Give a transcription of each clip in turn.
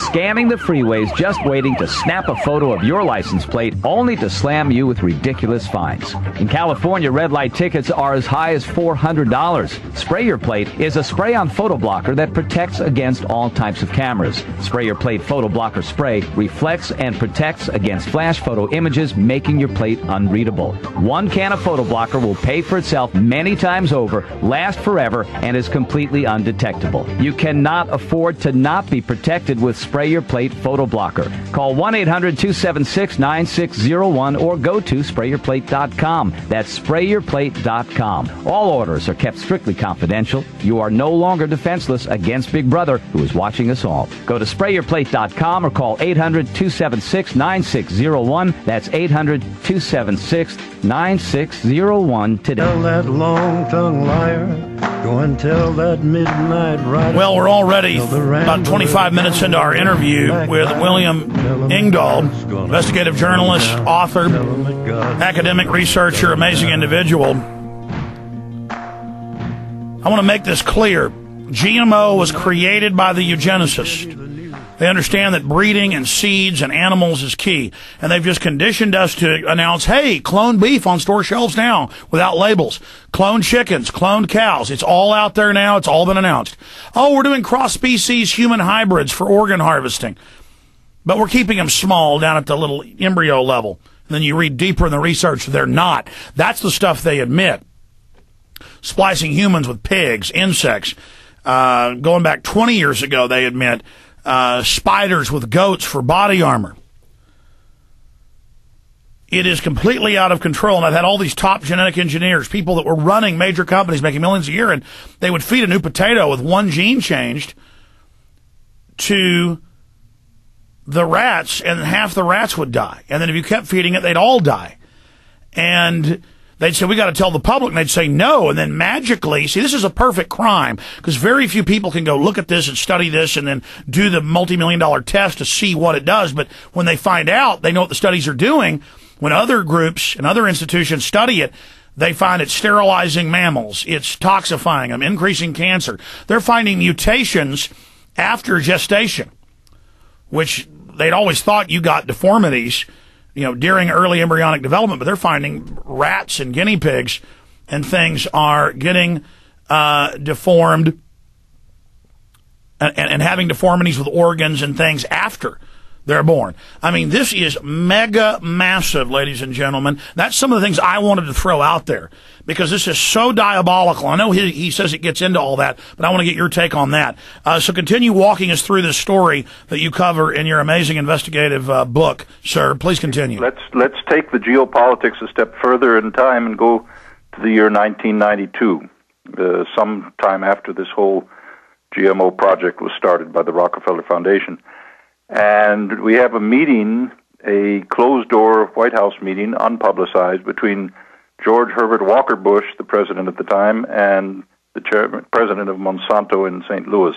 scamming the freeways just waiting to snap a photo of your license plate only to slam you with ridiculous fines. In California, red light tickets are as high as $400. Spray Your Plate is a spray-on photo blocker that protects against all types of cameras. Spray Your Plate photo blocker spray reflects and protects against flash photo images, making your plate unreadable. One can of photo blocker will pay for itself many times over, last forever, and is completely undetectable. You cannot afford to not be protected with Spray Your Plate photo blocker. Call 1-800-276-9601 or go to sprayyourplate.com. That's sprayyourplate.com. All orders are kept strictly confidential. You are no longer defenseless against Big Brother, who is watching us all. Go to sprayyourplate.com or call 800-276-9601. That's 800-276-9601 today. Tell that long-tongued liar, go and tell that midnight rider. Well, we're already about 25 minutes into our interview with William Engdahl, investigative journalist, author, academic researcher, amazing individual. I want to make this clear. GMO was created by the eugenicists. They understand that breeding and seeds and animals is key. And they've just conditioned us to announce, hey, cloned beef on store shelves now without labels. Cloned chickens, cloned cows. It's all out there now. It's all been announced. Oh, we're doing cross-species human hybrids for organ harvesting. But we're keeping them small down at the little embryo level. And then you read deeper in the research, they're not. That's the stuff they admit. Splicing humans with pigs, insects. Going back 20 years ago, they admit spiders with goats for body armor. It is completely out of control, and I've had all these top genetic engineers, people that were running major companies making millions a year, and they would feed a new potato with one gene changed to the rats, and half the rats would die. And then if you kept feeding it, they'd all die. And they'd say, we got to tell the public, and they'd say no. And then magically, see, this is a perfect crime, because very few people can go look at this and study this and then do the multi-million-dollar test to see what it does. But when they find out, they know what the studies are doing. When other groups and other institutions study it, they find it's sterilizing mammals, it's toxifying them, increasing cancer. They're finding mutations after gestation, which they'd always thought you got deformities, during early embryonic development, but they're finding rats and guinea pigs and things are getting deformed and having deformities with organs and things after they're born. I mean, this is mega massive, ladies and gentlemen. That's some of the things I wanted to throw out there because this is so diabolical. I know he says it gets into all that, but I want to get your take on that. So continue walking us through this story that you cover in your amazing investigative book, sir. Please continue. Let's take the geopolitics a step further in time and go to the year 1992, sometime after this whole GMO project was started by the Rockefeller Foundation. And we have a meeting, a closed-door White House meeting, unpublicized, between George Herbert Walker Bush, the president at the time, and the president of Monsanto in St. Louis,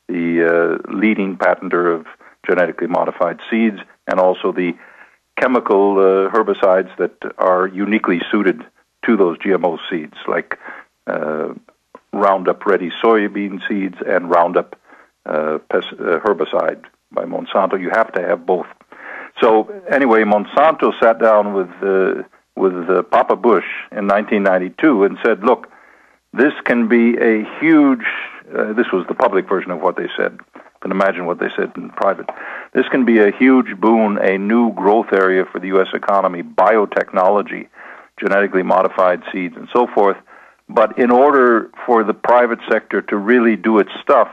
the leading patenter of genetically modified seeds and also the chemical herbicides that are uniquely suited to those GMO seeds, like Roundup-ready soybean seeds and Roundup herbicide by Monsanto. You have to have both. So anyway, Monsanto sat down with Papa Bush in 1992 and said, look, this can be a huge, this was the public version of what they said. You can imagine what they said in private. This can be a huge boon, a new growth area for the U.S. economy, biotechnology, genetically modified seeds, and so forth. But in order for the private sector to really do its stuff,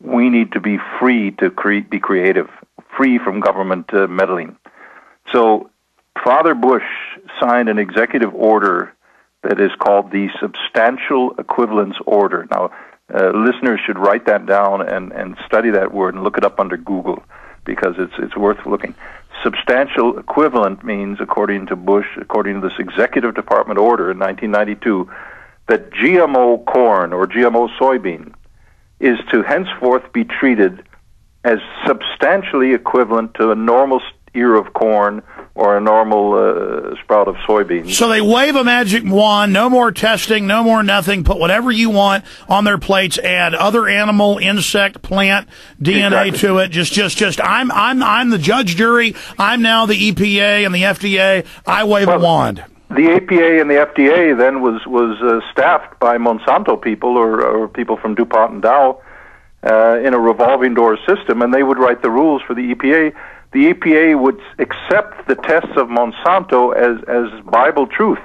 we need to be free to be creative, free from government meddling. So Father Bush signed an executive order that is called the Substantial Equivalence Order. Now, listeners should write that down and study that word and look it up under Google because it's worth looking. Substantial equivalent means, according to Bush, according to this executive department order in 1992, that GMO corn or GMO soybean is to henceforth be treated as substantially equivalent to a normal ear of corn or a normal sprout of soybeans. So they wave a magic wand, no more testing, no more nothing, put whatever you want on their plates, add other animal, insect, plant DNA Exactly. to it. Just I'm the judge, jury. I'm now the EPA and the FDA. I wave a wand. The EPA and the FDA then was staffed by Monsanto people or people from DuPont and Dow in a revolving door system, and they would write the rules for the EPA. The EPA would accept the tests of Monsanto as Bible truth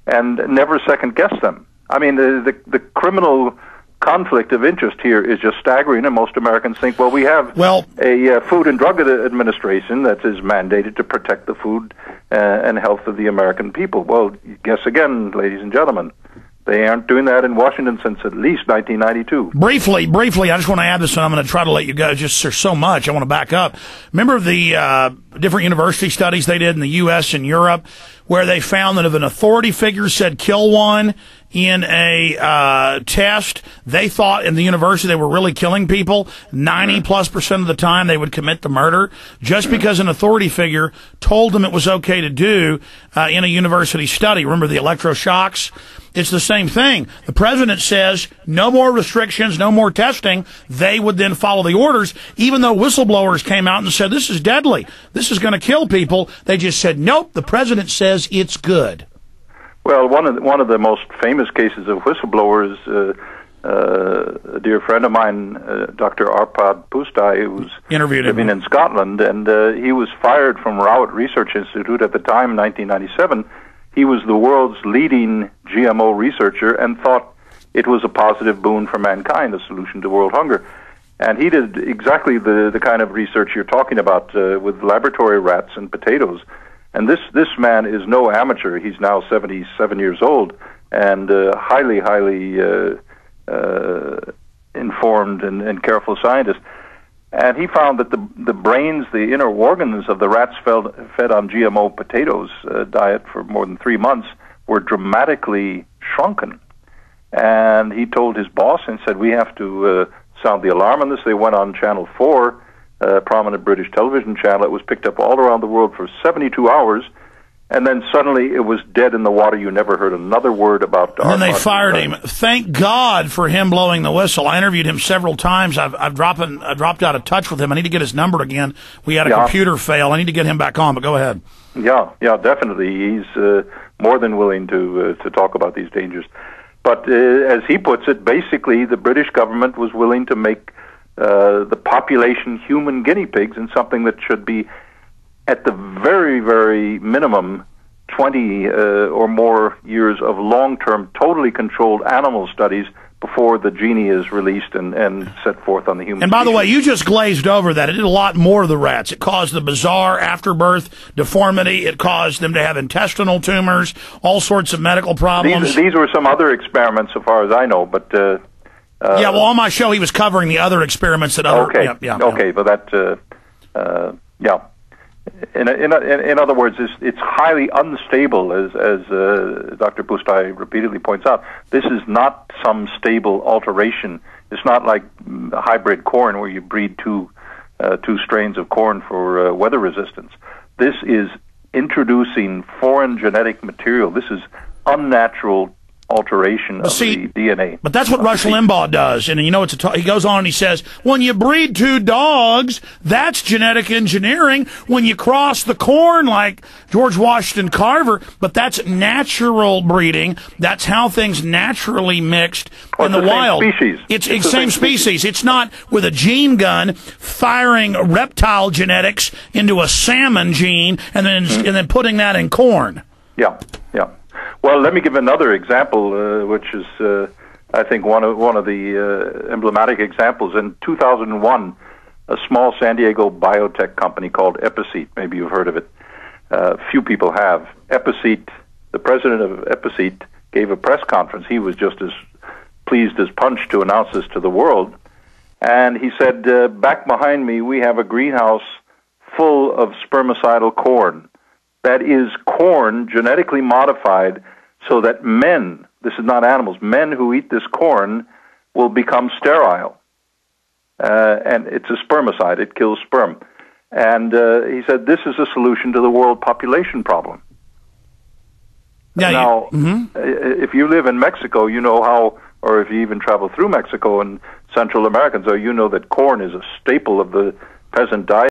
and never second guess them. I mean, the criminal conflict of interest here is just staggering, and most Americans think, well, we have a Food and Drug Administration that is mandated to protect the food and health of the American people. Well, guess again, ladies and gentlemen. They aren't doing that in Washington since at least 1992. Briefly, I just want to add this, and I'm going to try to let you go. Just there's so much. I want to back up. Remember the different university studies they did in the U.S. and Europe, where they found that if an authority figure said kill one in a test, they thought in the university they were really killing people. 90+% of the time they would commit the murder just because an authority figure told them it was okay to do in a university study. Remember the electroshocks? It's the same thing. The president says no more restrictions, no more testing. They would then follow the orders, even though whistleblowers came out and said this is deadly. This is going to kill people. They just said, nope, the president says it's good. Well, one of the most famous cases of whistleblowers, a dear friend of mine, Dr. Arpad Pustai, who was living in Scotland, and he was fired from Rowett Research Institute at the time, 1997. He was the world's leading GMO researcher and thought it was a positive boon for mankind, a solution to world hunger. And he did exactly the kind of research you're talking about with laboratory rats and potatoes. And this man is no amateur. He's now 77 years old and highly informed and careful scientist. And he found that the brains, the inner organs of the rats fed on GMO potatoes diet for more than 3 months were dramatically shrunken. And he told his boss and said, we have to sound the alarm on this. They went on Channel 4, a prominent British television channel. It was picked up all around the world for 72 hours. And then suddenly it was dead in the water. You never heard another word about it. And then they fired him. Thank God for him blowing the whistle. I interviewed him several times. I've dropped out of touch with him. I need to get his number again. We had a computer fail. I need to get him back on, but go ahead. Yeah, definitely. He's more than willing to talk about these dangers. But as he puts it, basically the British government was willing to make the population human guinea pigs in something that should be at the very, very minimum 20 or more years of long-term, totally controlled animal studies before the genie is released and set forth on the human And by the species. way, you just glazed over that. It did a lot more to the rats. It caused the bizarre afterbirth deformity. It caused them to have intestinal tumors, all sorts of medical problems. These were some other experiments, so far as I know, but... yeah, well, on my show, he was covering the other experiments that other... Okay, but that... yeah. In other words, it's highly unstable, as Dr. Pustai repeatedly points out. This is not some stable alteration. It's not like hybrid corn where you breed two strains of corn for weather resistance. This is introducing foreign genetic material. This is unnatural alteration of the DNA. But that's what Rush Limbaugh does. And you know, he goes on and he says, when you breed two dogs, that's genetic engineering. When you cross the corn like George Washington Carver, but that's natural breeding. That's how things naturally mixed in the wild. It's the same species. It's not with a gene gun firing reptile genetics into a salmon gene and then putting that in corn. Yeah. Well, let me give another example, which is, I think, one of the emblematic examples. In 2001, a small San Diego biotech company called Episeat, maybe you've heard of it. Few people have. Episeat, the president of Episeat, gave a press conference. He was just as pleased as punch to announce this to the world. And he said, back behind me, we have a greenhouse full of spermicidal corn. That is corn genetically modified so that men, this is not animals, men who eat this corn will become sterile. And it's a spermicide. It kills sperm. And he said, this is a solution to the world population problem. Now, if you live in Mexico, you know how, or if you even travel through Mexico and Central America, so you know that corn is a staple of the peasant diet.